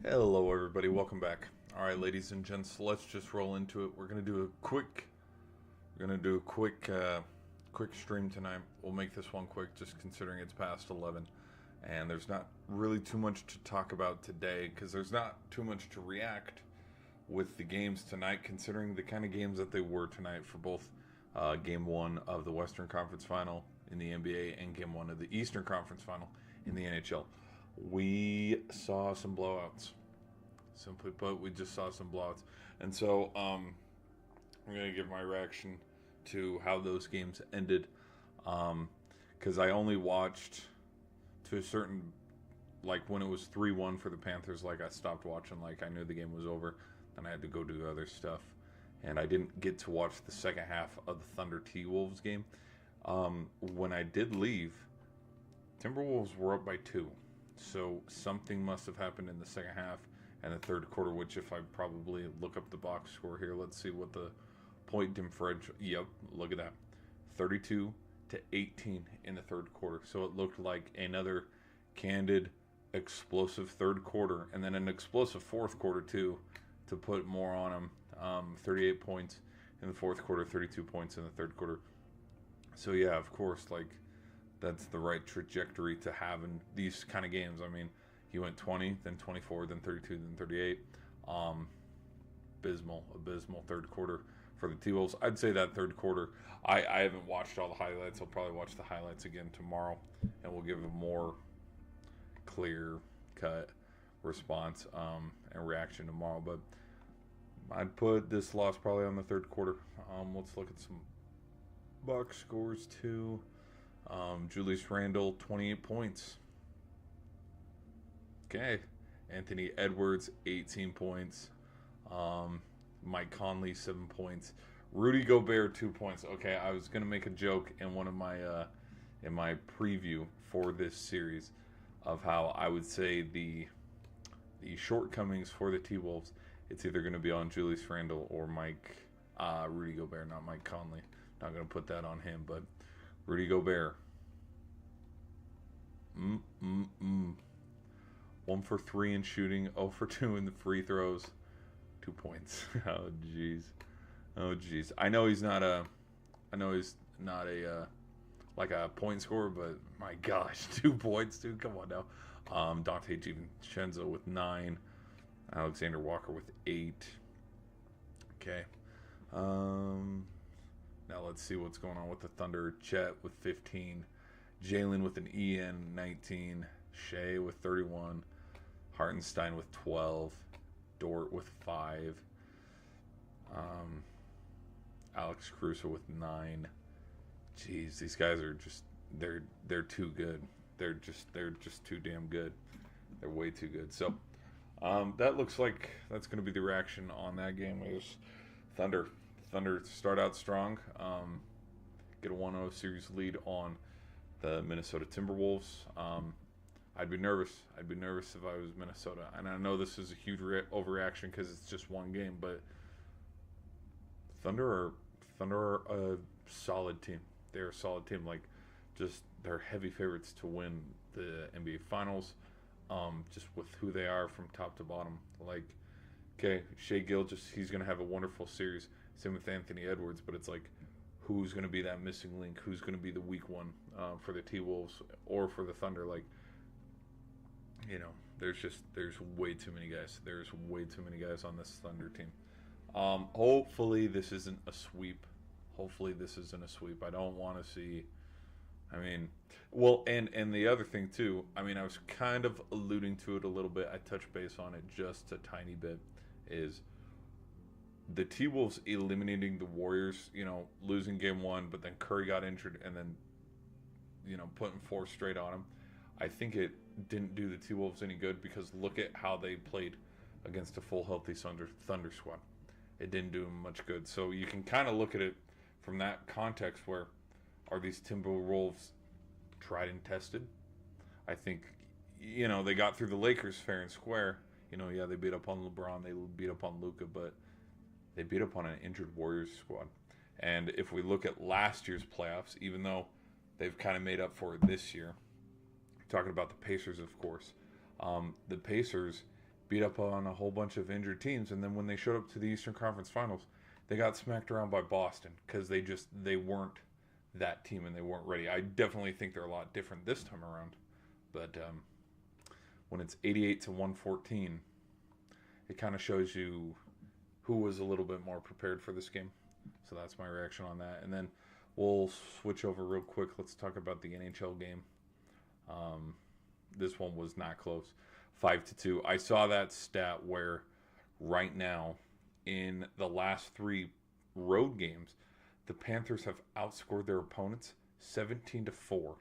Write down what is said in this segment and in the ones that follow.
Hello, everybody. Welcome back. All right, ladies and gents, let's just roll into it. We're gonna do a quick stream tonight. We'll make this one quick, just considering it's past 11, and there's not really too much to talk about today because there's not too much to react with the games tonight, considering the kind of games that they were tonight for both Game One of the Western Conference Final in the NBA and Game One of the Eastern Conference Final in the NHL. We saw some blowouts. Simply put, we just saw some blowouts. And so I'm going to give my reaction to how those games ended. Because I only watched to a certain, like when it was 3-1 for the Panthers, like I stopped watching, like I knew the game was over. Then I had to go do other stuff. And I didn't get to watch the second half of the Thunder T-Wolves game. When I did leave, Timberwolves were up by 2. So something must have happened in the second half and the third quarter, which if I probably look up the box score here, let's see what the point differential. Yep, look at that. 32-18 in the third quarter. So it looked like another candid, explosive third quarter, and then an explosive fourth quarter too, to put more on them. 38 points in the fourth quarter, 32 points in the third quarter. So yeah, of course, like that's the right trajectory to have in these kind of games. I mean, he went 20, then 24, then 32, then 38. Abysmal third quarter for the T-Wolves. I'd say that third quarter, I haven't watched all the highlights. I'll probably watch the highlights again tomorrow, and we'll give a more clear-cut response and reaction tomorrow. But I'd put this loss probably on the third quarter. Let's look at some box scores, too. Julius Randle, 28 points. Okay. Anthony Edwards, 18 points. Mike Conley, 7 points. Rudy Gobert, 2 points. Okay, I was gonna make a joke in one of my in my preview for this series of how I would say the shortcomings for the T-Wolves. It's either going to be on Julius Randle or Rudy Gobert, not Mike Conley. Not going to put that on him, but Rudy Gobert. 1 for 3 in shooting, 0 for 2 in the free throws, 2 points. Oh jeez. I know he's not a like a point scorer, but my gosh, 2 points, dude. Come on now. Dante DiVincenzo with 9, Alexander Walker with 8. Okay. Now let's see what's going on with the Thunder. Chet with 15. Jalen with an EN 19. Shea with 31. Hartenstein with 12. Dort with 5. Alex Caruso with 9. Jeez, these guys are just they're too good. They're just too damn good. They're way too good. So that looks like that's going to be the reaction on that game. Is Thunder start out strong, get a 1-0 series lead on the Minnesota Timberwolves. I'd be nervous. I'd be nervous if I was Minnesota. And I know this is a huge overreaction because it's just one game, but Thunder are a solid team. They're a solid team. Like, just they're heavy favorites to win the NBA Finals. Just with who they are from top to bottom. Like, okay, Shea Gilgeous, he's gonna have a wonderful series. Same with Anthony Edwards, but it's like, who's gonna be that missing link? Who's gonna be the weak one for the T-Wolves or for the Thunder? Like, you know, there's way too many guys. There's way too many guys on this Thunder team. Hopefully this isn't a sweep. I don't want to see. I mean, well, and the other thing too. I mean, I was kind of alluding to it a little bit. I touched base on it just a tiny bit. Is the T-Wolves eliminating the Warriors? You know, losing game 1, but then Curry got injured, and then putting 4 straight on him. I think it didn't do the T-Wolves any good because look at how they played against a full healthy Thunder squad. It didn't do them much good. So you can kind of look at it from that context where are these Timberwolves tried and tested? I think, they got through the Lakers fair and square. Yeah, they beat up on LeBron, they beat up on Luka, but they beat up on an injured Warriors squad. And if we look at last year's playoffs, even though they've kind of made up for it this year, talking about the Pacers, of course, the Pacers beat up on a whole bunch of injured teams, and then when they showed up to the Eastern Conference Finals, they got smacked around by Boston because they weren't that team and they weren't ready. I definitely think they're a lot different this time around, but when it's 88 to 114, it kind of shows you who was a little bit more prepared for this game. So that's my reaction on that, and then we'll switch over real quick. Let's talk about the NHL game. This one was not close. 5-2. I saw that stat where right now in the last 3 road games, the Panthers have outscored their opponents 17-4.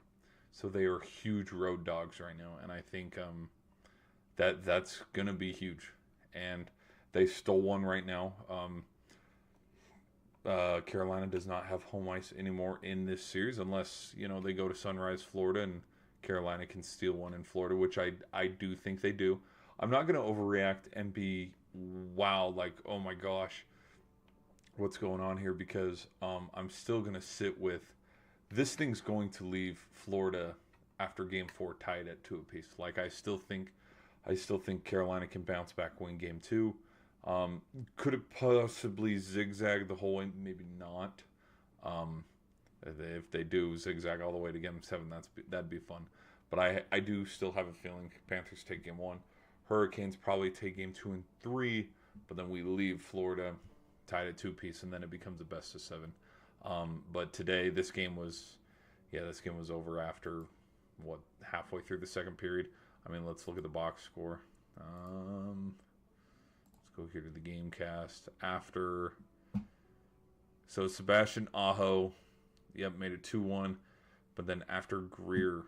So they are huge road dogs right now, and I think that's gonna be huge. And they stole one right now. Carolina does not have home ice anymore in this series unless they go to Sunrise, Florida, and Carolina can steal one in Florida, which I do think they do. I'm not going to overreact and be wow, like, oh my gosh, what's going on here, because I'm still going to sit with this thing's going to leave Florida after Game 4 tied at 2 apiece. Like, I still think Carolina can bounce back, win Game 2. Could it possibly zigzag the whole way? Maybe not. If they do zigzag all the way to Game 7, that'd be fun. But I do still have a feeling Panthers take Game 1. Hurricanes probably take Game 2 and 3, but then we leave Florida tied at 2 apiece, and then it becomes a best of 7. But today, this game was over after, halfway through the second period. I mean, let's look at the box score. Let's go here to the game cast. So Sebastian Aho, made it 2-1. But then after Greer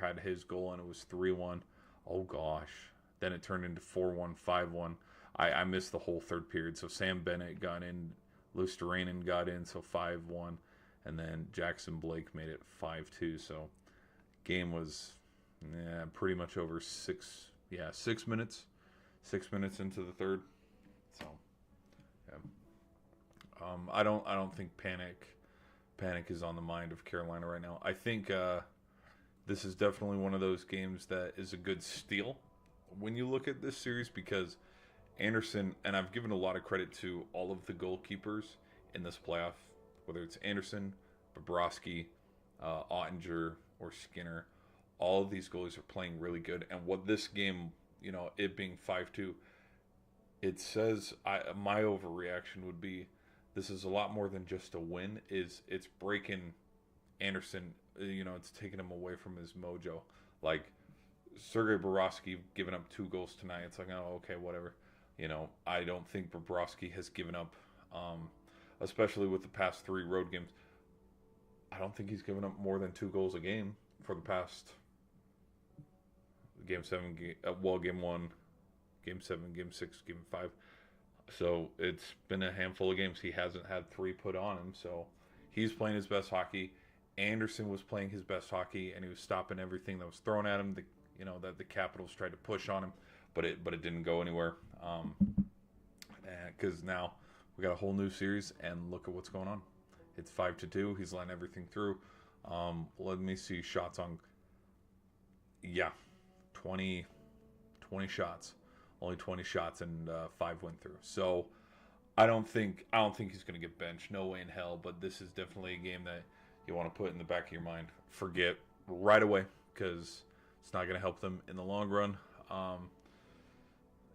had his goal and it was 3-1. Oh gosh. Then it turned into 4-1, 5-1. I missed the whole third period. So Sam Bennett got in, Luosterainen got in, so 5-1. And then Jackson Blake made it 5-2. So game was pretty much over 6 minutes. 6 minutes into the third. So I don't think panic is on the mind of Carolina right now. I think this is definitely one of those games that is a good steal when you look at this series, because Anderson, and I've given a lot of credit to all of the goalkeepers in this playoff, whether it's Anderson, Bobrovsky, Ottinger, or Skinner. All of these goalies are playing really good. And what this game, it being 5-2, it says, my overreaction would be, this is a lot more than just a win. It's breaking Anderson, it's taking him away from his mojo. Like, Sergei Bobrovsky giving up 2 goals tonight, it's like, oh, okay, whatever. I don't think Bobrovsky has given up, especially with the past 3 road games. I don't think he's given up more than 2 goals a game for the past Game 7, Game 1, Game 7, Game 6, Game 5. So it's been a handful of games. He hasn't had 3 put on him. So he's playing his best hockey. Anderson was playing his best hockey, and he was stopping everything that was thrown at him. That the Capitals tried to push on him, but it didn't go anywhere. Because now we got a whole new series, and look at what's going on. It's 5-2. He's letting everything through. Let me see shots on. 20 shots. Only 20 shots, and 5 went through. So I don't think he's going to get benched. No way in hell. But this is definitely a game that you want to put in the back of your mind. Forget right away, because it's not going to help them in the long run.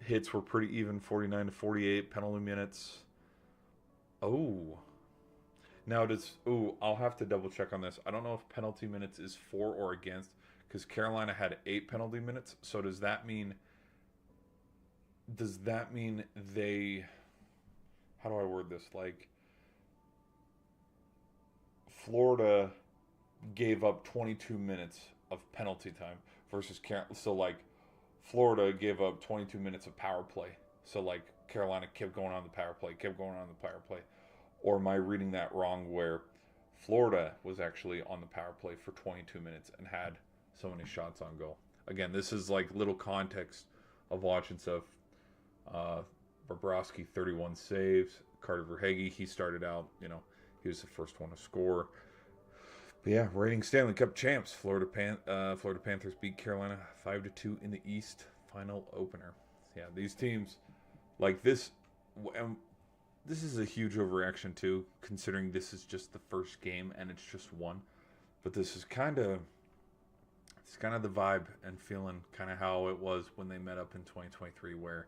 Hits were pretty even, 49-48. Penalty minutes. I'll have to double check on this. I don't know if penalty minutes is for or against, because Carolina had 8 penalty minutes. So does that mean they, how do I word this? Like, Florida gave up 22 minutes of penalty time versus Florida gave up 22 minutes of power play. So like Carolina kept going on the power play. Or am I reading that wrong, where Florida was actually on the power play for 22 minutes and had so many shots on goal? Again, this is like little context of watching stuff. Bobrovsky, 31 saves. Carter Verhaeghe, he started out, he was the first one to score. But yeah, reigning Stanley Cup champs, Florida Panthers beat Carolina 5-2 in the East final opener. Yeah, these teams like this. And this is a huge overreaction too, considering this is just the first game and it's just one. But this is kind of the vibe and feeling, kind of how it was when they met up in 2023, where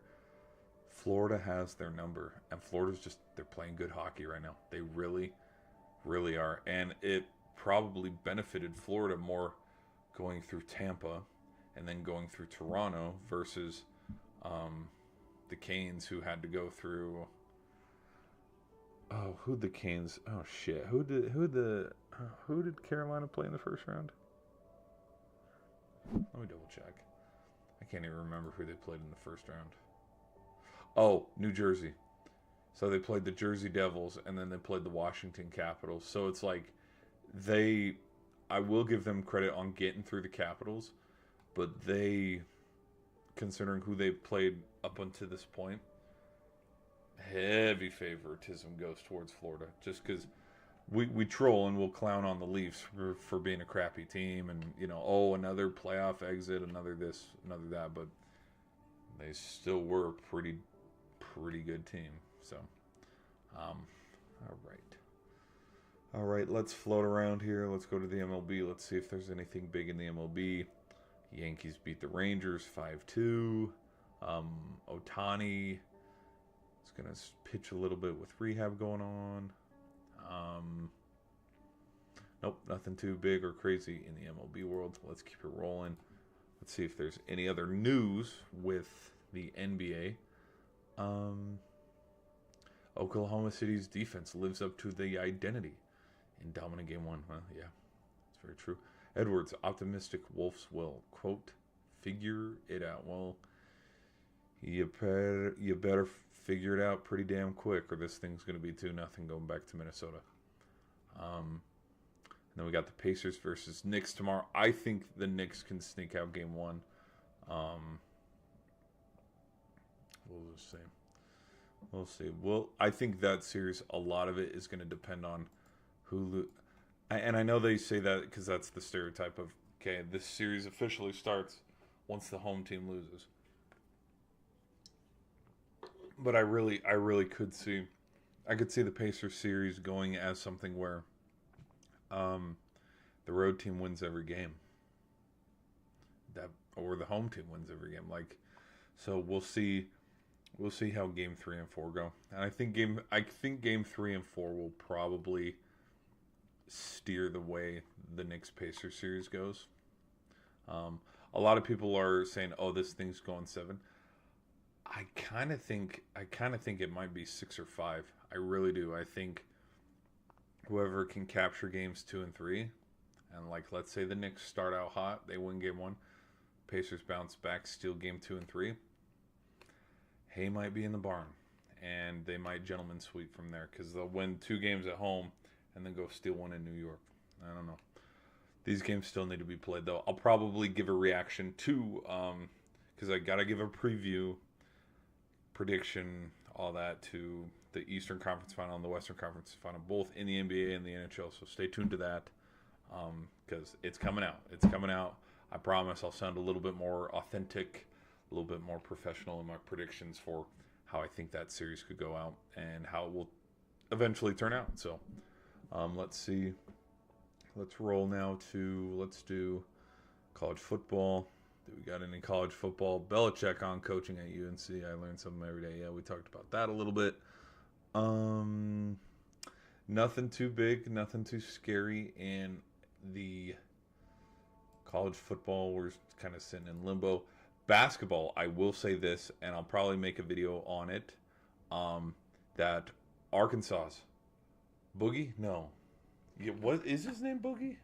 Florida has their number, and Florida's just, they're playing good hockey right now. They really, really are, and it probably benefited Florida more going through Tampa and then going through Toronto versus the Canes, who had to go through. Oh, who'd the Canes? Oh shit! Who did Carolina play in the first round? Let me double check. I can't even remember who they played in the first round. Oh, New Jersey. So they played the Jersey Devils, and then they played the Washington Capitals. So it's like I will give them credit on getting through the Capitals, but they, considering who they played up until this point, heavy favoritism goes towards Florida. Just because we troll and we'll clown on the Leafs for being a crappy team, and another playoff exit, another this, another that, but they still were a pretty good team. So, all right, let's float around here. Let's go to the MLB. Let's see if there's anything big in the MLB. Yankees beat the Rangers 5-2. Ohtani is going to pitch a little bit with rehab going on. Nope, nothing too big or crazy in the MLB world. Let's keep it rolling. Let's see if there's any other news with the NBA. Oklahoma City's defense lives up to the identity in dominant game one. Yeah, it's very true. Edwards, optimistic Wolves will, quote, figure it out. Well, you better figure it out pretty damn quick, or this thing's going to be 2-0 going back to Minnesota. And then we got the Pacers versus Knicks tomorrow. I think the Knicks can sneak out game one. We'll see. Well, I think that series, a lot of it is going to depend on who. And I know they say that because that's the stereotype of, okay, this series officially starts once the home team loses. But I really could see the Pacers series going as something where the road team wins every game, or the home team wins every game. So we'll see how game 3 and 4 go. And I think game 3 and 4 will probably steer the way the Knicks Pacers series goes. A lot of people are saying, "Oh, this thing's going 7." I kind of think it might be 6 or 5. I really do. I think whoever can capture games 2 and 3, and let's say the Knicks start out hot, they win game 1, Pacers bounce back, steal game 2 and 3. Hay might be in the barn, and they might gentleman sweep from there because they'll win 2 games at home and then go steal 1 in New York. I don't know. These games still need to be played, though. I'll probably give a reaction to, because I got to give a preview, prediction, all that, to the Eastern Conference Final and the Western Conference Final, both in the NBA and the NHL. So stay tuned to that, because it's coming out. It's coming out. I promise I'll sound a little bit more authentic, a little bit more professional in my predictions for how I think that series could go out and how it will eventually turn out. So let's see. Let's roll now let's do college football. Do we got any college football? Belichick on coaching at UNC. I learned something every day. Yeah, we talked about that a little bit. Nothing too big, nothing too scary in the college football. We're kind of sitting in limbo. Basketball, I will say this, and I'll probably make a video on it, that Arkansas's Boogie? No. Yeah, what is his name, Boogie?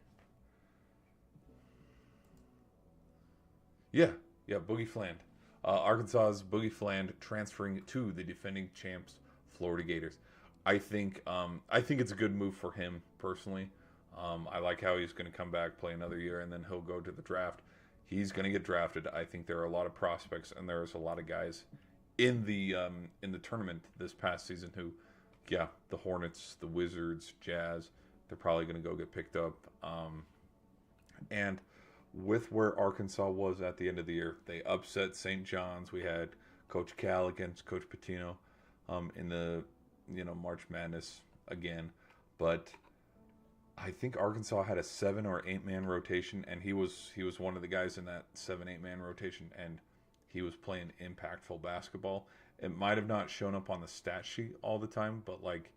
Yeah, Boogie Fland. Arkansas's Boogie Fland transferring to the defending champs, Florida Gators. I think it's a good move for him personally. I like how he's going to come back, play another year, and then he'll go to the draft. He's going to get drafted. I think there are a lot of prospects, and there's a lot of guys in the tournament this past season who, yeah, the Hornets, the Wizards, Jazz, they're probably going to go get picked up. And with where Arkansas was at the end of the year, they upset St. John's. We had Coach Cal against Coach Patino in the March Madness again. But I think Arkansas had a 7 or 8 man rotation, and he was one of the guys in that 7-8 man rotation, and he was playing impactful basketball. It might have not shown up on the stat sheet all the time, but like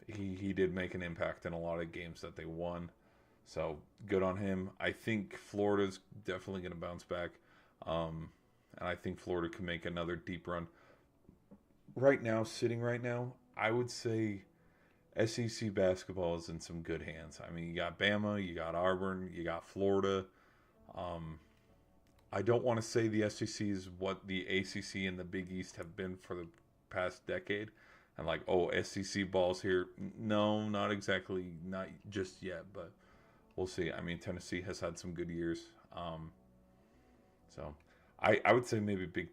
he did make an impact in a lot of games that they won. So good on him. I think Florida's definitely going to bounce back, and I think Florida can make another deep run. Sitting right now, I would say SEC basketball is in some good hands. I mean, you got Bama, you got Auburn, you got Florida. I don't want to say the SEC is what the ACC and the Big East have been for the past decade. And like, oh, SEC ball's here. No, not exactly. Not just yet, but we'll see. I mean, Tennessee has had some good years. So I would say maybe Big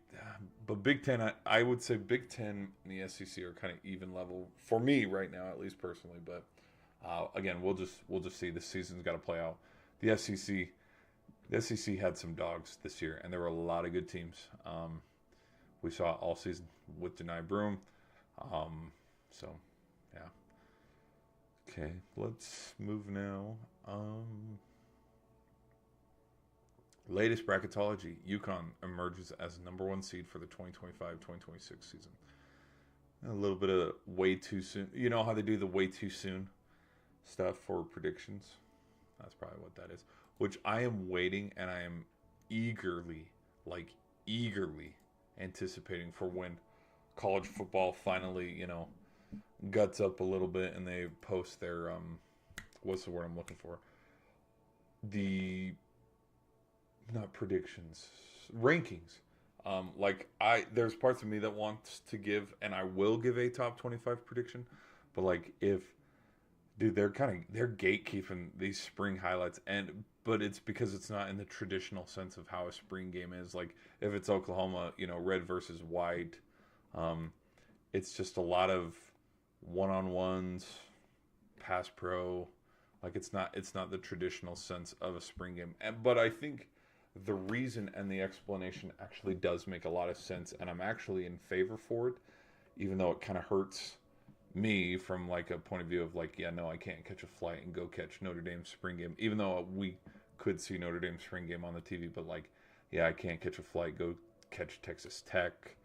Ten, I would say Big Ten and the SEC are kind of even level for me right now, at least personally. But again, we'll just see. This season's got to play out. The SEC had some dogs this year, and there were a lot of good teams. We saw it all season with Denai Broom. So yeah. Okay, let's move now. Latest bracketology, UConn emerges as number 1 seed for the 2025-2026 season. A little bit of way too soon. You know how they do the way too soon stuff for predictions? That's probably what that is. Which I am waiting, and I am eagerly anticipating for when college football finally, guts up a little bit and they post their, what's the word I'm looking for? Not predictions, rankings. There's parts of me that wants to give, and I will give a top 25 prediction, but they're gatekeeping these spring highlights, but it's because it's not in the traditional sense of how a spring game is. Like if it's Oklahoma, red versus white, it's just a lot of one-on-ones, pass pro. Like it's not the traditional sense of a spring game. But I think the reason and the explanation actually does make a lot of sense, and I'm actually in favor for it, even though it kind of hurts me from like a point of view of like, yeah, no, I can't catch a flight and go catch Notre Dame spring game, even though we could see Notre Dame spring game on the TV, but like, yeah, I can't catch a flight, go catch Texas Tech,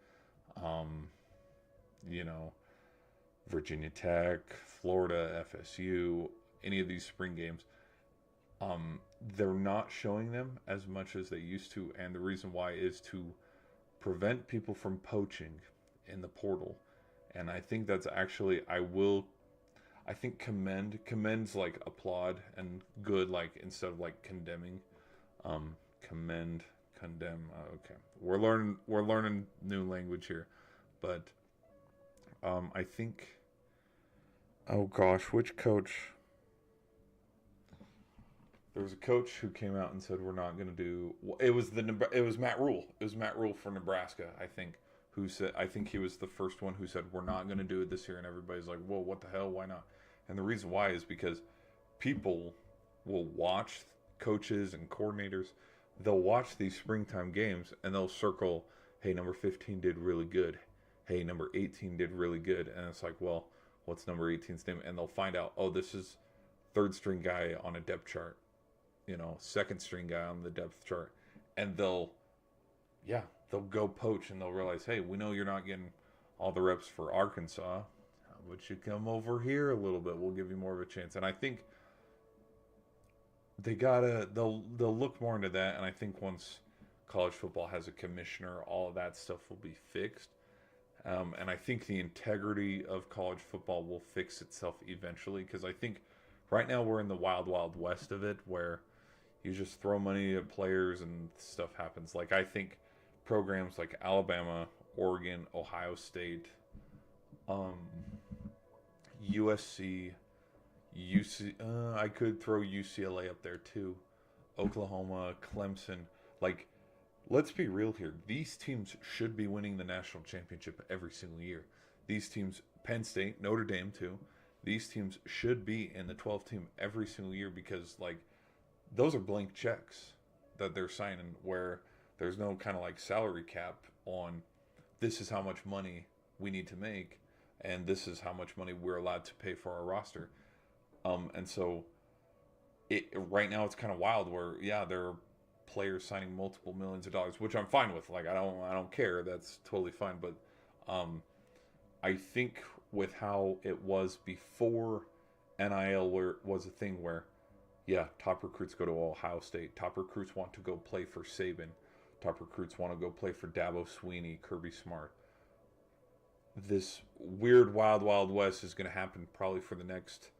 Virginia Tech, Florida, FSU, any of these spring games. They're not showing them as much as they used to, and the reason why is to prevent people from poaching in the portal. And I think that's actually, I think commends like applaud and good, like instead of like condemning, condemn. Okay, we're learning new language here, but I think, oh gosh, which coach? There was a coach who came out and said we're not going to do. It was Matt Rule. It was Matt Rule for Nebraska, I think. Who said? I think he was the first one who said we're not going to do it this year, and everybody's like, "Well, what the hell? Why not?" And the reason why is because people will watch coaches and coordinators. They'll watch these springtime games and they'll circle, "Hey, number 15 did really good. Hey, number 18 did really good." And it's like, well, what's number 18's name? And they'll find out, oh, this is third string guy on a depth chart. Second string guy on the depth chart. And they'll go poach, and they'll realize, hey, we know you're not getting all the reps for Arkansas. How about you come over here a little bit? We'll give you more of a chance. And I think they'll look more into that. And I think once college football has a commissioner, all of that stuff will be fixed. And I think the integrity of college football will fix itself eventually, because I think right now we're in the wild, wild west of it, where you just throw money at players and stuff happens. Like I think programs like Alabama, Oregon, Ohio State, USC, I could throw UCLA up there too, Oklahoma, Clemson. Like, let's be real here. These teams should be winning the national championship every single year. These teams, Penn State, Notre Dame too, these teams should be in the 12 team every single year, because like those are blank checks that they're signing, where there's no kind of like salary cap on this is how much money we need to make, and this is how much money we're allowed to pay for our roster. And so right now it's kind of wild where, yeah, there are players signing multiple millions of dollars, which I'm fine with. Like, I don't care. That's totally fine. But I think with how it was before NIL was a thing where, yeah, top recruits go to Ohio State. Top recruits want to go play for Saban. Top recruits want to go play for Dabo Swinney, Kirby Smart. This weird wild, wild west is going to happen probably for the next,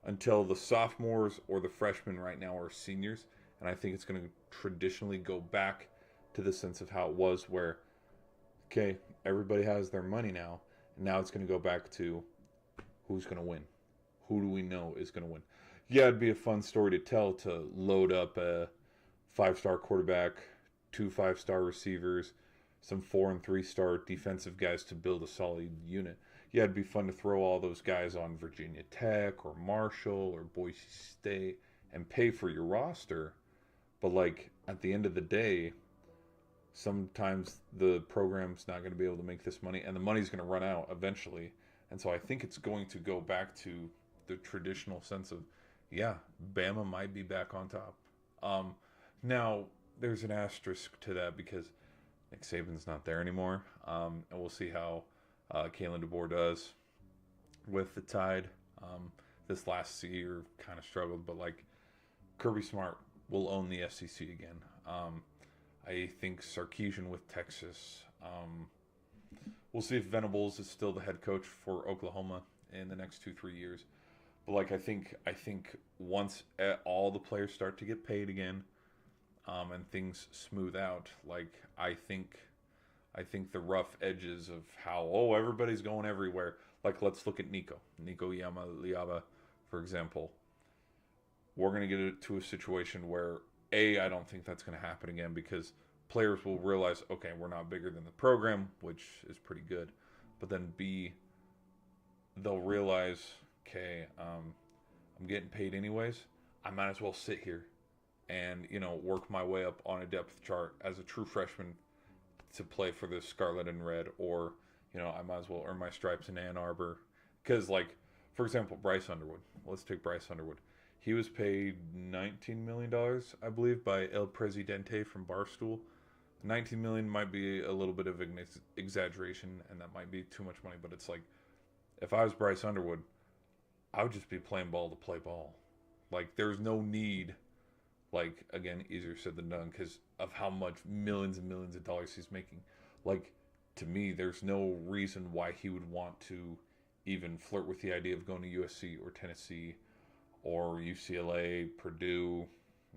until the sophomores or the freshmen right now are seniors. And I think it's going to traditionally go back to the sense of how it was where, okay, everybody has their money now. And now it's going to go back to who's going to win. Who do we know is going to win? Yeah, it'd be a fun story to tell, to load up a 5-star quarterback, 2 5-star receivers, some 4 and 3-star defensive guys to build a solid unit. Yeah, it'd be fun to throw all those guys on Virginia Tech or Marshall or Boise State and pay for your roster. But, like, at the end of the day, sometimes the program's not going to be able to make this money, and the money's going to run out eventually. And so I think it's going to go back to the traditional sense of, yeah, Bama might be back on top. Now, there's an asterisk to that because Nick Saban's not there anymore. And we'll see how Kalen DeBoer does with the Tide. This last year kind of struggled, but, like, Kirby Smart will own the SEC again. I think Sarkisian with Texas. We'll see if Venables is still the head coach for Oklahoma in the next 2-3 years. But, like, I think once all the players start to get paid again, and things smooth out, like, I think the rough edges of how, everybody's going everywhere. Like, let's look at Nico Iamaleava, for example. We're going to get it to a situation where, I don't think that's going to happen again because players will realize, okay, we're not bigger than the program, which is pretty good. But then B, they'll realize, okay, I'm getting paid anyways. I might as well sit here and, work my way up on a depth chart as a true freshman to play for the Scarlet and Red, or, I might as well earn my stripes in Ann Arbor. Because, like, for example, Bryce Underwood. Let's take Bryce Underwood. He was paid $19 million, I believe, by El Presidente from Barstool. $19 million might be a little bit of an exaggeration, and that might be too much money. But it's like, if I was Bryce Underwood, I would just be playing ball to play ball. Like, there's no need, like, again, easier said than done because of how much millions and millions of dollars he's making. Like, to me, there's no reason why he would want to even flirt with the idea of going to USC or Tennessee or UCLA, Purdue,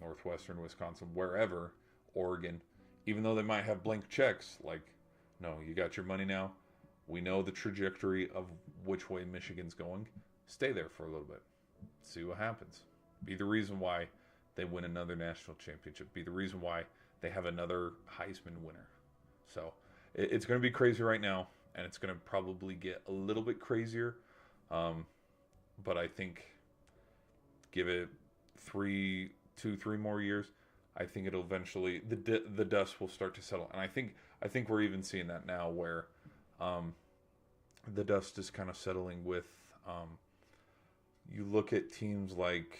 Northwestern, Wisconsin, wherever, Oregon, even though they might have blank checks. Like, no, you got your money now. We know the trajectory of which way Michigan's going. Stay there for a little bit. See what happens. Be the reason why they win another national championship. Be the reason why they have another Heisman winner. So it's going to be crazy right now, and it's going to probably get a little bit crazier. But I think give it 3 more years. I think it'll eventually the dust will start to settle, and I think we're even seeing that now where the dust is kind of settling with. You look at teams like,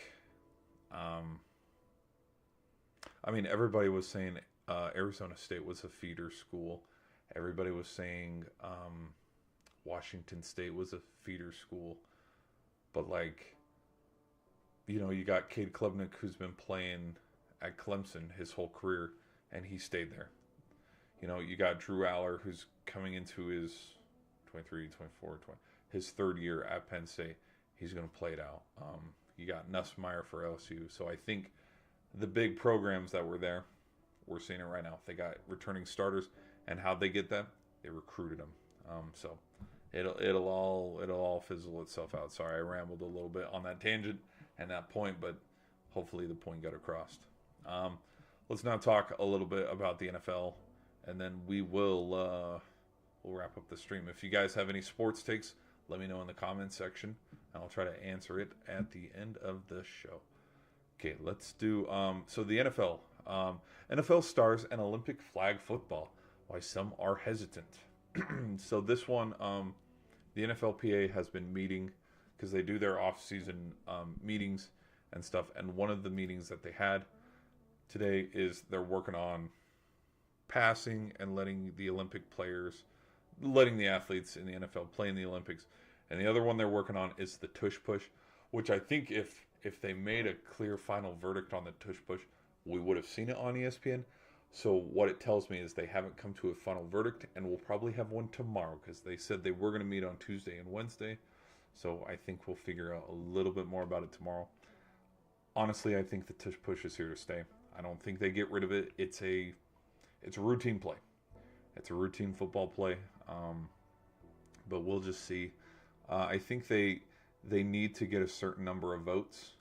everybody was saying Arizona State was a feeder school. Everybody was saying Washington State was a feeder school. But, like, you got Cade Klubnik, who's been playing at Clemson his whole career, and he stayed there. You got Drew Aller, who's coming into his 23, 24, 20, his third year at Penn State. He's going to play it out. You got Nussmeier for LSU. So I think the big programs that were there, we're seeing it right now. They got returning starters, and how'd they get them? They recruited them. So it'll all fizzle itself out. Sorry, I rambled a little bit on that tangent and that point, but hopefully the point got across. Let's now talk a little bit about the NFL, and then we'll wrap up the stream. If you guys have any sports takes, let me know in the comments section, and I'll try to answer it at the end of the show. Okay, let's do so the NFL. NFL stars and Olympic flag football. Why some are hesitant. So this one, the NFLPA has been meeting because they do their off-season meetings and stuff. And one of the meetings that they had today is they're working on passing and letting the Olympic players, letting the athletes in the NFL play in the Olympics. And the other one they're working on is the tush push, which I think if they made a clear final verdict on the tush push, we would have seen it on ESPN. So what it tells me is they haven't come to a final verdict, and we'll probably have one tomorrow because they said they were going to meet on Tuesday and Wednesday. So I think we'll figure out a little bit more about it tomorrow. Honestly, I think the tush push is here to stay. I don't think they get rid of it. It's a routine play. It's a routine football play. But we'll just see. I think they need to get a certain number of votes,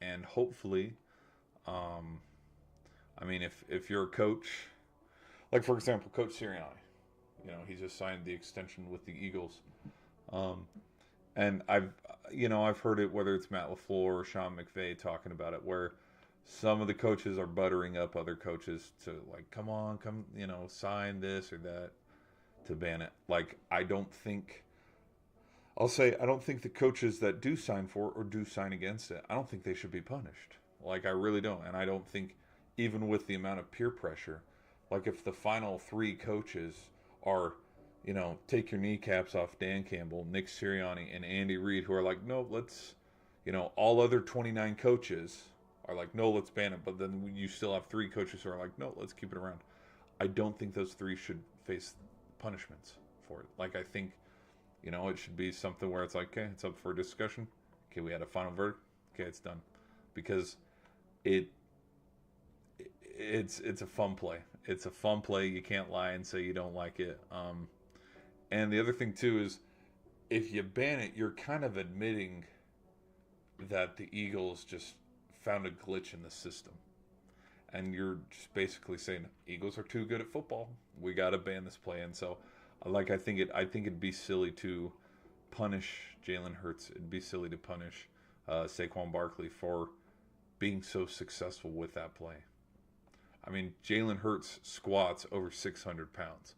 and hopefully, I mean, if you're a coach, like for example, Coach Sirianni, he just signed the extension with the Eagles, and I've heard it, whether it's Matt LaFleur or Sean McVay talking about it, where some of the coaches are buttering up other coaches to like, come on, sign this or that to ban it. Like, I don't think the coaches that do sign for it or do sign against it, I don't think they should be punished. Like, I really don't. And I don't think, even with the amount of peer pressure, like if the final three coaches are, take your kneecaps off Dan Campbell, Nick Sirianni, and Andy Reid, who are like, no, let's, all other 29 coaches are like, no, let's ban it. But then you still have three coaches who are like, no, let's keep it around. I don't think those three should face punishments for it. Like, I think, it should be something where it's like, okay, it's up for discussion. Okay, we had a final verdict. Okay, it's done. Because it's a fun play. It's a fun play. You can't lie and say you don't like it. And the other thing too is, if you ban it, you're kind of admitting that the Eagles just found a glitch in the system, and you're just basically saying Eagles are too good at football. We got to ban this play. And so, I think it'd be silly to punish Jalen Hurts. It'd be silly to punish Saquon Barkley for being so successful with that play. I mean, Jalen Hurts squats over 600 pounds.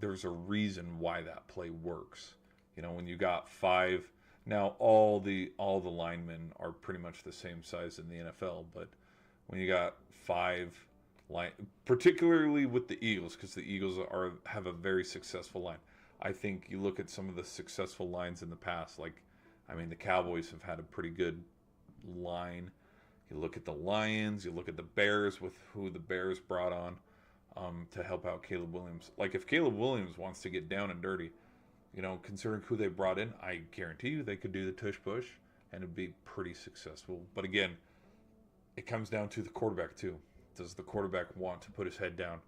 There's a reason why that play works. When you got five, now all the linemen are pretty much the same size in the NFL, but when you got five particularly with the Eagles, because the Eagles have a very successful line. I think you look at some of the successful lines in the past, the Cowboys have had a pretty good line. You look at the Lions, you look at the Bears, with who the Bears brought on to help out Caleb Williams. Like, if Caleb Williams wants to get down and dirty, considering who they brought in, I guarantee you they could do the tush push and it'd be pretty successful. But again, it comes down to the quarterback too. Does the quarterback want to put his head down,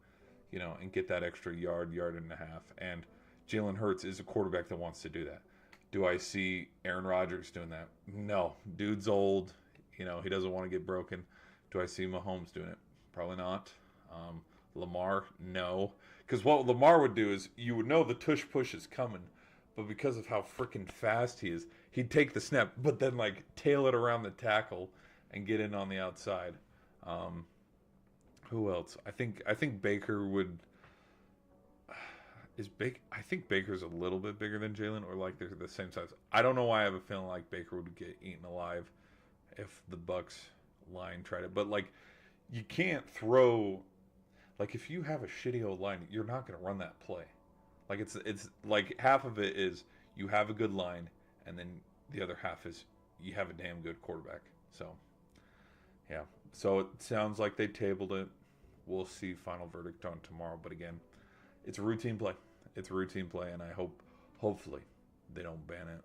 and get that extra yard and a half? And Jalen Hurts is a quarterback that wants to do that. Do I see Aaron Rodgers doing that? No. Dude's old. He doesn't want to get broken. Do I see Mahomes doing it? Probably not. Lamar? No. Because what Lamar would do is, you would know the tush push is coming, but because of how freaking fast he is, he'd take the snap, but then tail it around the tackle and get in on the outside. Who else? I think Baker would. I think Baker's a little bit bigger than Jalen, or they're the same size. I don't know why I have a feeling like Baker would get eaten alive if the Bucks line tried it. But you can't throw. If you have a shitty old line, you're not going to run that play. It's half of it is you have a good line, and then the other half is you have a damn good quarterback. So, yeah. So it sounds like they tabled it. We'll see final verdict on tomorrow. But again, it's a routine play. It's a routine play, and I hopefully they don't ban it.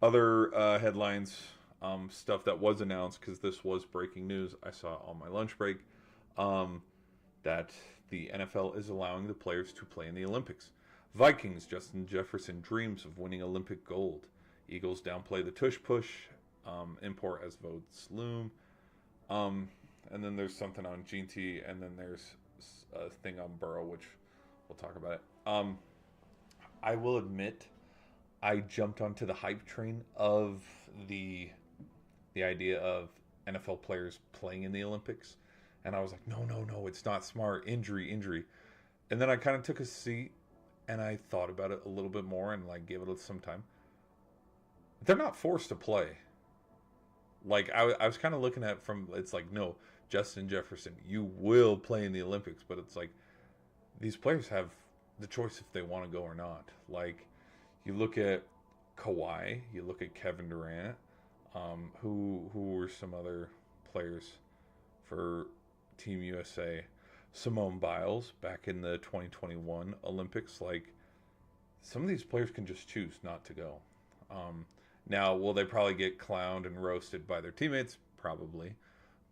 Other headlines, stuff that was announced, because this was breaking news. I saw on my lunch break that the NFL is allowing the players to play in the Olympics. Vikings, Justin Jefferson dreams of winning Olympic gold. Eagles downplay the tush push. Import as votes loom. And then there's something on GT, and then there's a thing on Burrow, which we'll talk about it. I will admit, I jumped onto the hype train of the idea of NFL players playing in the Olympics, and I was like, no, it's not smart. Injury. And then I kind of took a seat and I thought about it a little bit more and like gave it some time. They're not forced to play. Like I was kind of looking at it from, it's like, no, Justin Jefferson, you will play in the Olympics, but it's like these players have the choice if they want to go or not. Like you look at Kawhi, you look at Kevin Durant, who were some other players for Team USA, Simone Biles back in the 2021 Olympics. Like some of these players can just choose not to go. Um, Now, will they probably get clowned and roasted by their teammates? Probably.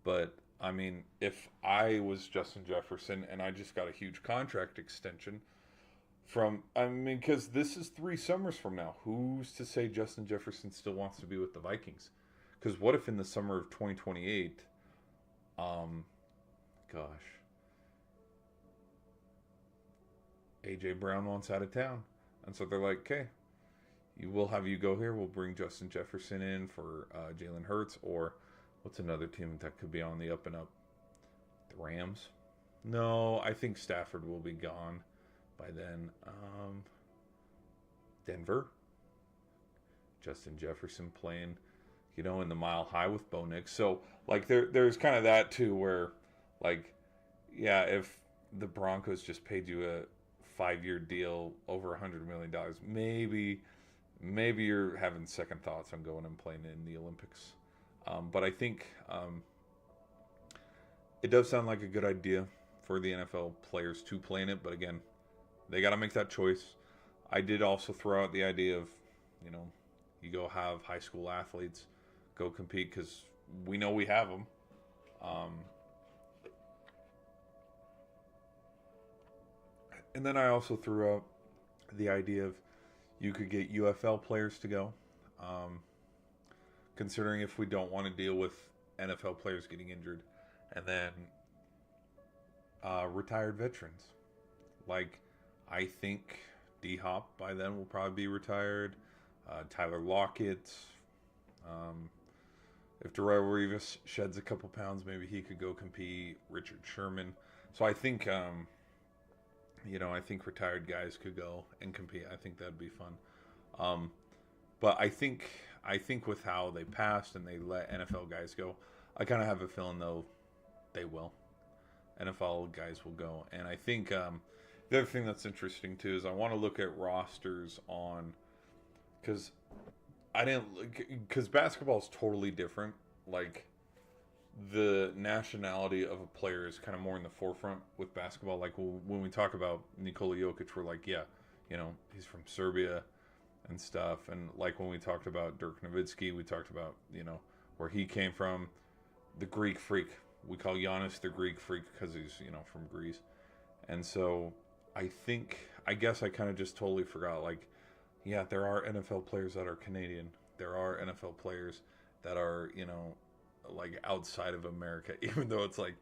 But, I mean, if I was Justin Jefferson and I just got a huge contract extension I mean, because this is 3 summers from now. Who's to say Justin Jefferson still wants to be with the Vikings? Because what if in the summer of 2028, um, gosh, A.J. Brown wants out of town. And so they're like, okay, we'll have you go here. We'll bring Justin Jefferson in for Jalen Hurts, or what's another team that could be on the up and up? The Rams. No, I think Stafford will be gone by then. Denver. Justin Jefferson playing, in the Mile High with Bo Nix. So like there's kind of that too, where like, yeah, if the Broncos just paid you a 5-year deal over $100 million, maybe you're having second thoughts on going and playing in the Olympics. But I think it does sound like a good idea for the NFL players to play in it. But again, they got to make that choice. I did also throw out the idea of, you go have high school athletes go compete, because we know we have them. And then I also threw out the idea of you could get UFL players to go, considering if we don't want to deal with NFL players getting injured. And then retired veterans. Like, I think D-Hop by then will probably be retired. Tyler Lockett. If Darrell Revis sheds a couple pounds, maybe he could go compete. Richard Sherman. So I think, I think retired guys could go and compete. I think that'd be fun. But I think with how they passed and they let NFL guys go, I kind of have a feeling though they will. NFL guys will go, and I think the other thing that's interesting too is I want to look at rosters on, because basketball is totally different. Like the nationality of a player is kind of more in the forefront with basketball. Like when we talk about Nikola Jokic, we're like, yeah, he's from Serbia and stuff. And like when we talked about Dirk Nowitzki, we talked about, where he came from, the Greek freak. We call Giannis the Greek freak because he's, from Greece. And so I guess I kind of just totally forgot. Like, yeah, there are NFL players that are Canadian. There are NFL players that are, like outside of America, even though it's like,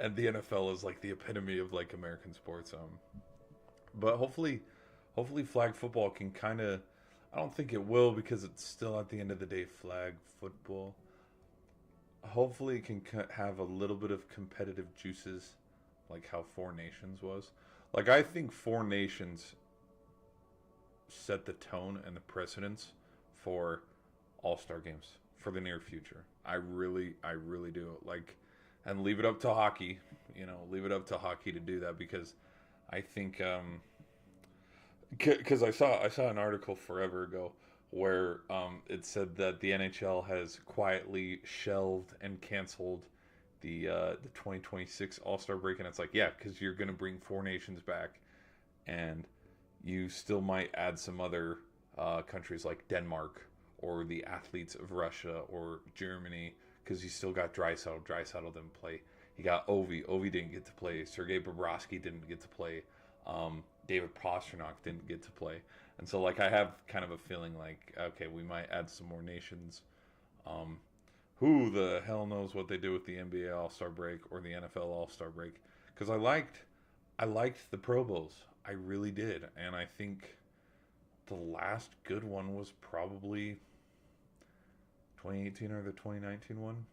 and the NFL is like the epitome of like American sports. But hopefully flag football can kind of, I don't think it will, because it's still at the end of the day flag football. Hopefully it can have a little bit of competitive juices, like how Four Nations was. Like, I think Four Nations set the tone and the precedence for all-star games for the near future. I really do. Like, and leave it up to hockey, leave it up to hockey to do that, because I think, because I saw an article forever ago where it said that the NHL has quietly shelved and canceled the 2026 All-Star break, and it's like, yeah, because you're going to bring Four Nations back, and you still might add some other countries like Denmark or the athletes of Russia or Germany, because you still got Draisaitl. Draisaitl didn't play. You got Ovi. Ovi didn't get to play. Sergei Bobrovsky didn't get to play. David Pastrnak didn't get to play. And so, like, I have kind of a feeling like, okay, we might add some more nations. Who the hell knows what they do with the NBA All-Star break or the NFL All-Star break? Because I liked the Pro Bowls. I really did. And I think the last good one was probably 2018 or the 2019 one.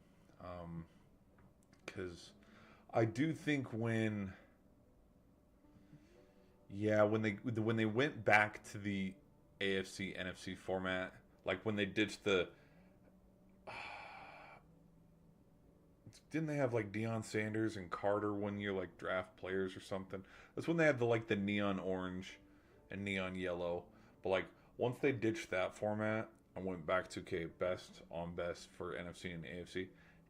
Because I do think when Yeah, when they went back to the AFC NFC format, like when they ditched the didn't they have like Deion Sanders and Carter one year like draft players or something? That's when they had the like the neon orange and neon yellow. But like once they ditched that format and went back to okay best on best for NFC and AFC,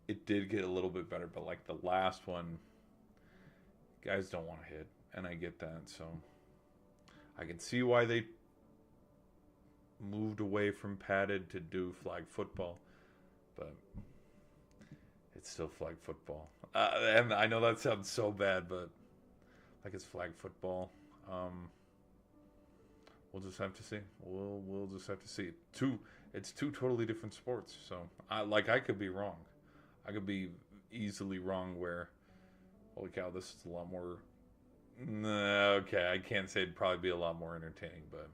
it did get a little bit better. But like the last one, guys don't want to hit, and I get that. So I can see why they moved away from padded to do flag football, but it's still flag football. And I know that sounds so bad, but like it's flag football. Um, we'll just have to see. We'll just have to see. It's two totally different sports. So I could be wrong. I could be easily wrong. Where holy cow, this is a lot more. Nah, okay, I can't say it'd probably be a lot more entertaining, but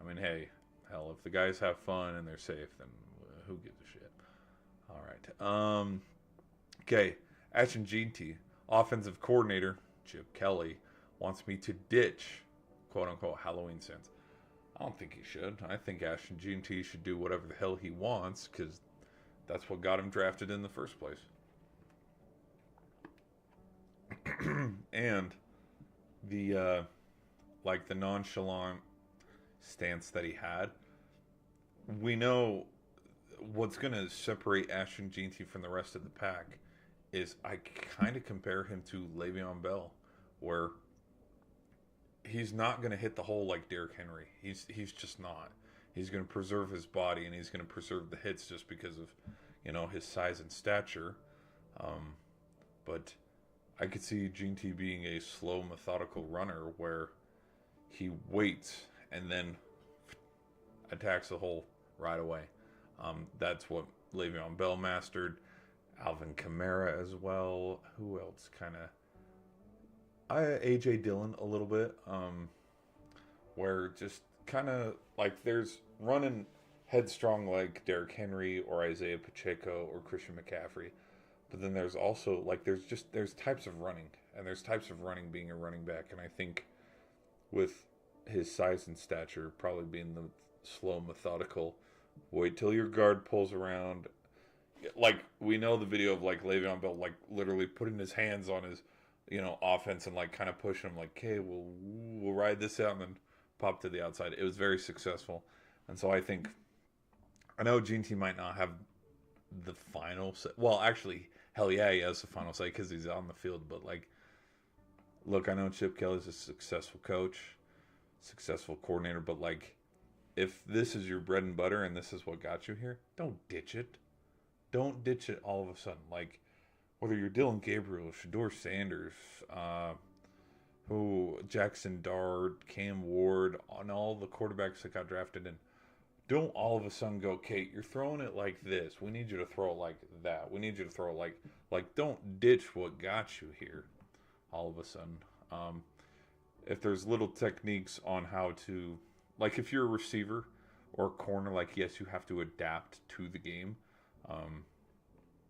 I mean, hey, hell, if the guys have fun and they're safe, then who gives a shit? All right. Okay, Ashton Jeanty, offensive coordinator, Chip Kelly, wants me to ditch, quote unquote, Halloween Sins. I don't think he should. I think Ashton Jeanty should do whatever the hell he wants because that's what got him drafted in the first place. And the like the nonchalant stance that he had, we know what's going to separate Ashton Jeanty from the rest of the pack is I kind of compare him to Le'Veon Bell, where he's not going to hit the hole like Derrick Henry. He's just not. He's going to preserve his body and he's going to preserve the hits just because of his size and stature. But I could see Jeanty being a slow, methodical runner where he waits and then attacks the hole right away. That's what Le'Veon Bell mastered. Alvin Kamara as well. Who else? AJ Dillon a little bit. Where just kind of like there's running headstrong like Derrick Henry or Isaiah Pacheco or Christian McCaffrey. But then there's also like there's types of running and there's types of running being a running back, and I think with his size and stature probably being the slow, methodical, wait till your guard pulls around. Like we know the video of like Le'Veon Bell like literally putting his hands on his offense and like kind of pushing him like, okay, we'll ride this out and then pop to the outside. It was very successful, and so I know Gene T might not have the final say. Well, actually, hell yeah, he has the final say because he's on the field. But like, look, I know Chip Kelly's a successful coach, successful coordinator, but like, if this is your bread and butter and this is what got you here, don't ditch it. Don't ditch it all of a sudden. Like, whether you're Dylan Gabriel, Shador Sanders, Jackson Dart, Cam Ward, on all the quarterbacks that got drafted in, don't all of a sudden go, Kate, you're throwing it like this. We need you to throw it like that. We need you to throw it like don't ditch what got you here all of a sudden. If there's little techniques on how to, like if you're a receiver or a corner, like yes, you have to adapt to the game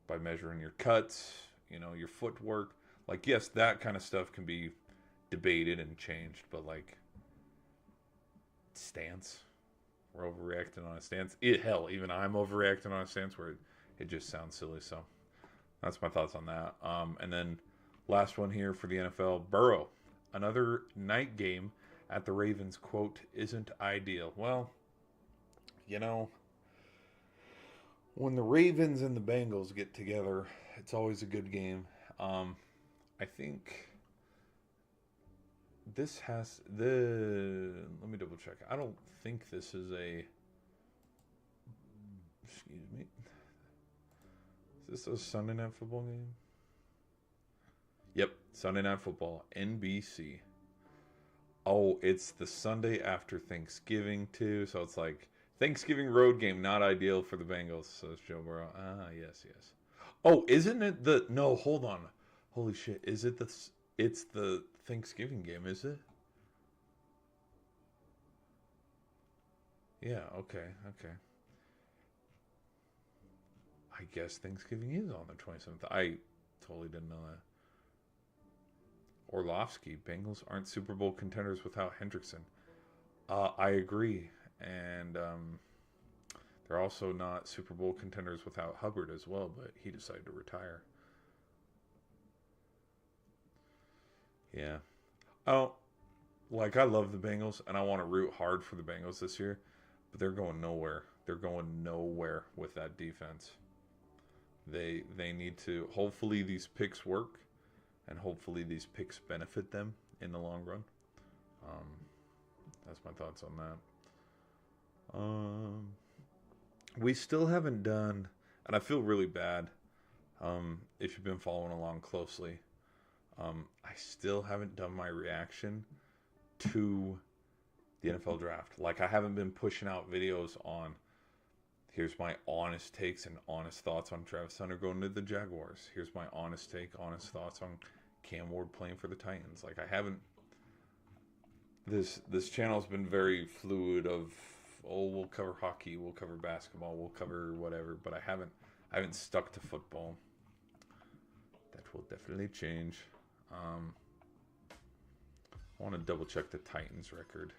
by measuring your cuts, your footwork. Like yes, that kind of stuff can be debated and changed, but like stance. We're overreacting on a stance. Hell, even I'm overreacting on a stance where it just sounds silly. So that's my thoughts on that. And then last one here for the NFL. Burrow. Another night game at the Ravens, quote, isn't ideal. Well, when the Ravens and the Bengals get together, it's always a good game. I think this has let me double check. I don't think this is excuse me. Is this a Sunday Night Football game? Yep, Sunday Night Football, NBC. Oh, it's the Sunday after Thanksgiving too, so it's like Thanksgiving road game, not ideal for the Bengals. So it's Joe Burrow. Yes. Oh, isn't it no, hold on. Holy shit, is it it's the Thanksgiving game, is it? Yeah, okay. I guess Thanksgiving is on the 27th. I totally didn't know that. Orlovsky, Bengals aren't Super Bowl contenders without Hendrickson. I agree. And they're also not Super Bowl contenders without Hubbard as well, but he decided to retire. Yeah. Oh, like I love the Bengals and I want to root hard for the Bengals this year, but they're going nowhere. They're going nowhere with that defense. They need to. Hopefully these picks work, and hopefully these picks benefit them in the long run. Um, that's my thoughts on that. We still haven't done, and I feel really bad. If you've been following along closely, I still haven't done my reaction to the NFL draft. Like I haven't been pushing out videos on. Here's my honest takes and honest thoughts on Travis Hunter going to the Jaguars. Here's my honest take, honest thoughts on Cam Ward playing for the Titans. Like I haven't. This channel's been very fluid. Of we'll cover hockey, we'll cover basketball, we'll cover whatever. But I haven't stuck to football. That will definitely change. I want to double check the Titans record.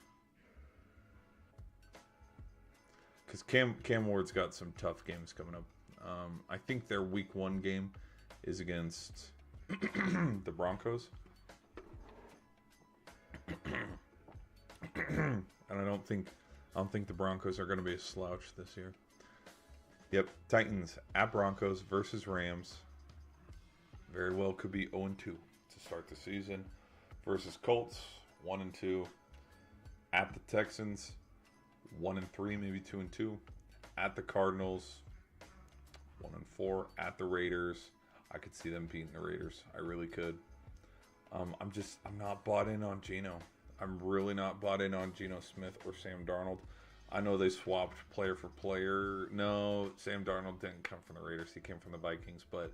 Because Cam Ward's got some tough games coming up. I think their week 1 game is against the Broncos. And I don't think the Broncos are going to be a slouch this year. Yep, Titans at Broncos versus Rams. Very well could be 0-2 to start the season. Versus Colts, 1-2. At the Texans, 1-3, maybe 2-2. At the Cardinals, 1-4. At the Raiders, I could see them beating the Raiders. I really could. I'm not bought in on Geno. I'm really not bought in on Geno Smith or Sam Darnold. I know they swapped player for player. No, Sam Darnold didn't come from the Raiders. He came from the Vikings. But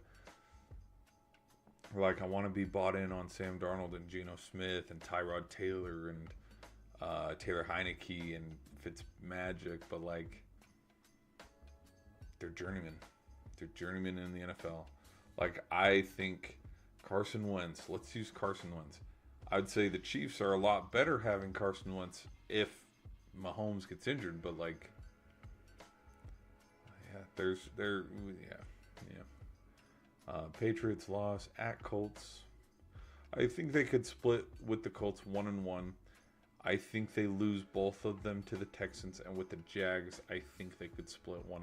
like, I want to be bought in on Sam Darnold and Geno Smith and Tyrod Taylor and Taylor Heineke and Fitzmagic. But like, they're journeymen. They're journeymen in the NFL. Like, I think Carson Wentz. Let's use Carson Wentz. I'd say the Chiefs are a lot better having Carson Wentz if Mahomes gets injured, but like, Patriots loss at Colts. I think they could split with the Colts 1-1. I think they lose both of them to the Texans, and with the Jags, I think they could split 1-1.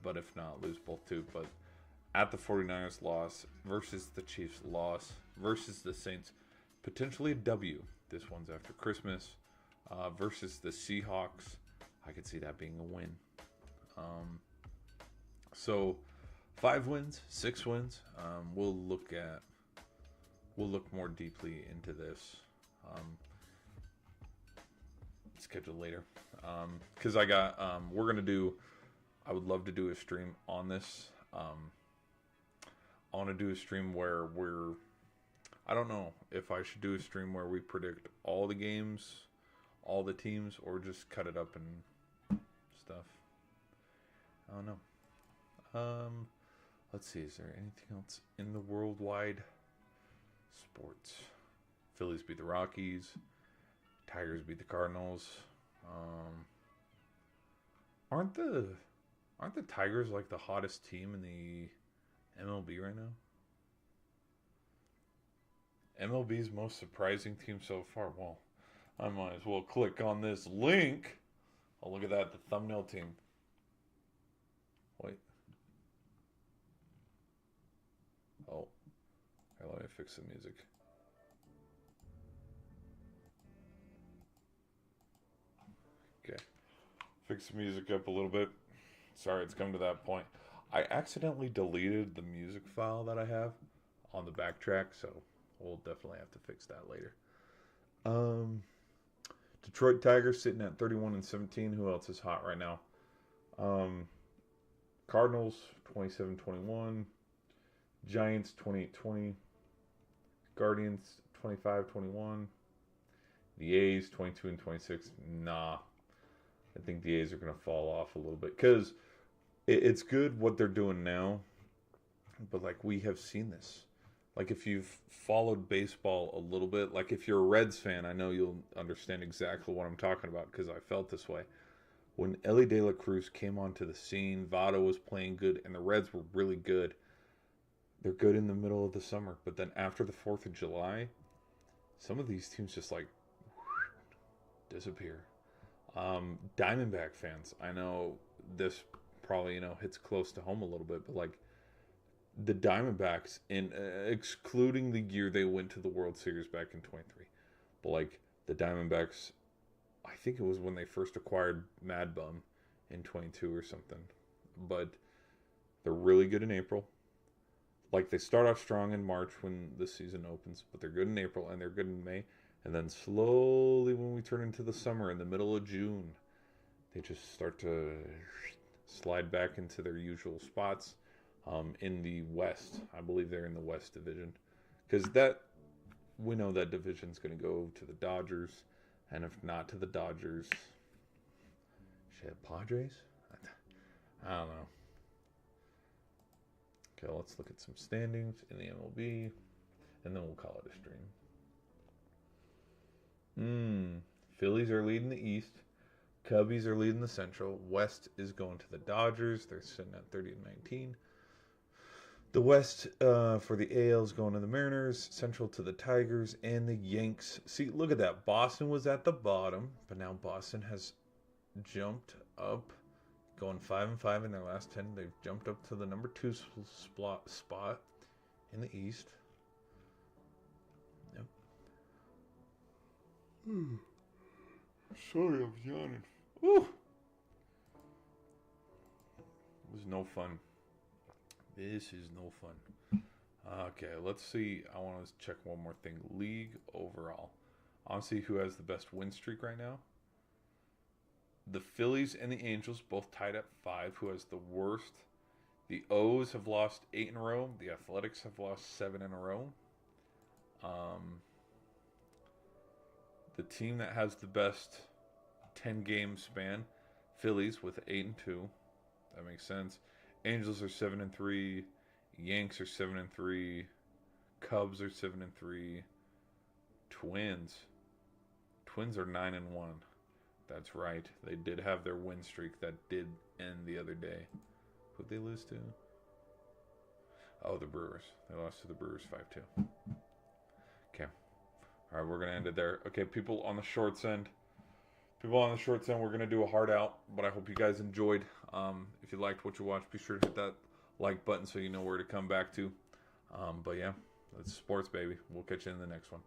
But if not, lose both too. But at the 49ers loss versus the Chiefs loss versus the Saints, potentially a W. This one's after Christmas. Versus the Seahawks, I could see that being a win. So 5 wins, 6 wins. We'll look more deeply into this schedule later. Because I would love to do a stream on this. I want to do a stream where I don't know if I should do a stream where we predict all the games, all the teams, or just cut it up and stuff. I don't know. Let's see. Is there anything else in the worldwide sports? Phillies beat the Rockies. Tigers beat the Cardinals. Aren't the Tigers like the hottest team in the MLB right now? MLB's most surprising team so far. Well, I might as well click on this link. Oh, look at that, the thumbnail team. Wait. Oh. Here, let me fix the music. Okay. Fix the music up a little bit. Sorry, it's come to that point. I accidentally deleted the music file that I have on the backtrack, so we'll definitely have to fix that later. Detroit Tigers sitting at 31-17. Who else is hot right now? Cardinals 27-21. Giants 28-20. Guardians 25-21. The A's 22-26. Nah, I think the A's are going to fall off a little bit because it's good what they're doing now, but like we have seen this. Like if you've followed baseball a little bit, like if you're a Reds fan, I know you'll understand exactly what I'm talking about because I felt this way. When Ellie De La Cruz came onto the scene, Votto was playing good, and the Reds were really good. They're good in the middle of the summer, but then after the 4th of July, some of these teams just like disappear. Diamondback fans, I know this probably hits close to home a little bit, but like the Diamondbacks, in excluding the year they went to the World Series back in 23, but like the Diamondbacks, I think it was when they first acquired Mad Bum in 22 or something, but they're really good in April. Like they start off strong in March when the season opens, but they're good in April and they're good in May, and then slowly when we turn into the summer in the middle of June, they just start to slide back into their usual spots. In the West, I believe they're in the West Division, because that we know that division's going to go to the Dodgers, and if not to the Dodgers, shit, Padres. I don't know. Okay, let's look at some standings in the MLB, and then we'll call it a stream. Phillies are leading the East. Cubbies are leading the Central. West is going to the Dodgers. They're sitting at 30-19. The West for the AL is going to the Mariners. Central to the Tigers and the Yanks. See, look at that. Boston was at the bottom, but now Boston has jumped up, going 5-5 in their last 10. They've jumped up to the number 2 spot in the East. Yep. Sorry, I was yawning. Woo! It was no fun. This is no fun. Okay, let's see. I want to check one more thing. League overall. I want to see who has the best win streak right now. The Phillies and the Angels both tied at 5. Who has the worst? The O's have lost 8 in a row. The Athletics have lost 7 in a row. The team that has the best 10-game span, Phillies with 8-2. That makes sense. Angels are 7-3. Yanks are 7-3. Cubs are 7-3. Twins are 9-1. That's right. They did have their win streak that did end the other day. Who'd they lose to? Oh, the Brewers. They lost to the Brewers 5-2. Okay. All right, we're going to end it there. Okay, people on the shorts end, we're going to do a hard out, but I hope you guys enjoyed. If you liked what you watched, be sure to hit that like button so you know where to come back to. But yeah, it's sports, baby. We'll catch you in the next one.